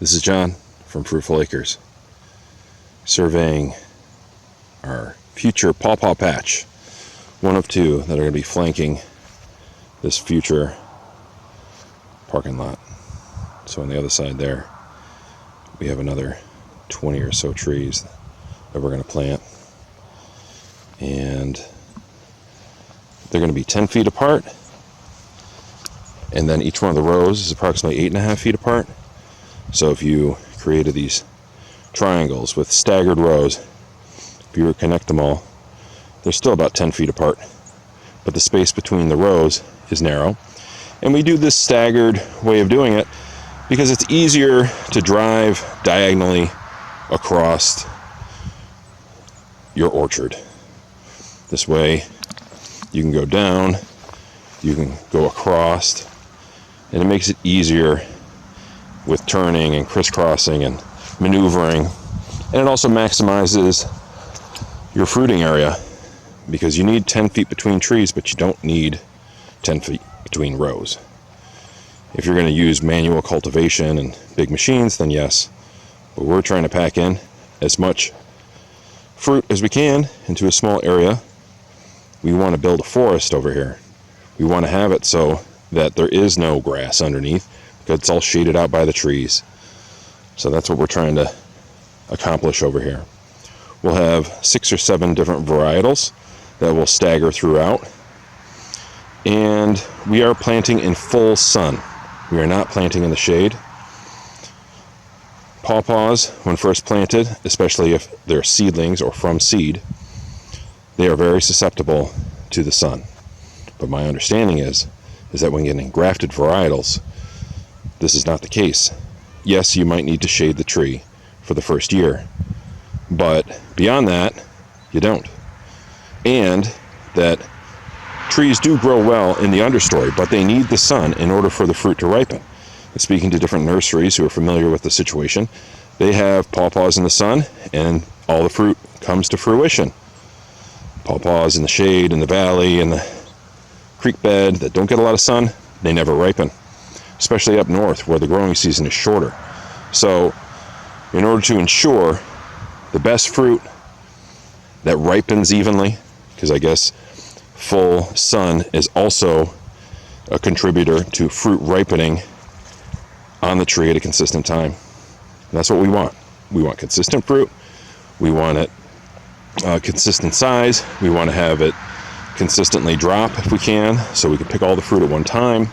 This is John from Fruitful Acres, surveying our future Paw Paw patch, one of two that are going to be flanking this future parking lot. So on the other side there, we have another 20 or so trees that we're going to plant, and they're going to be 10 feet apart, and then each one of the rows is approximately 8.5 feet apart. So if you created these triangles with staggered rows, if you were to connect them all, they're still about 10 feet apart, but the space between the rows is narrow. And we do this staggered way of doing it because it's easier to drive diagonally across your orchard. This way you can go down, you can go across, and it makes it easier with turning and crisscrossing and maneuvering. And it also maximizes your fruiting area, because you need 10 feet between trees, but you don't need 10 feet between rows. If you're going to use manual cultivation and big machines, then yes, but we're trying to pack in as much fruit as we can into a small area. We want to build a forest over here. We want to have it so that there is no grass underneath, because it's all shaded out by the trees. So that's what we're trying to accomplish over here. We'll have 6 or 7 different varietals that will stagger throughout, and we are planting in full sun. We are not planting in the shade. Paw Paws, when first planted, especially if they're seedlings or from seed, they are very susceptible to the sun. But my understanding is that when getting grafted varietals, this is not the case. Yes, you might need to shade the tree for the first year, but beyond that, you don't. And that trees do grow well in the understory, but they need the sun in order for the fruit to ripen. And speaking to different nurseries who are familiar with the situation, they have Paw Paws in the sun, and all the fruit comes to fruition. Paw Paws in the shade, in the valley, in the creek bed that don't get a lot of sun, they never ripen, especially up north where the growing season is shorter. So in order to ensure the best fruit that ripens evenly, because I guess full sun is also a contributor to fruit ripening on the tree at a consistent time. And that's what we want. We want consistent fruit. We want it consistent size. We want to have it consistently drop if we can, so we can pick all the fruit at one time.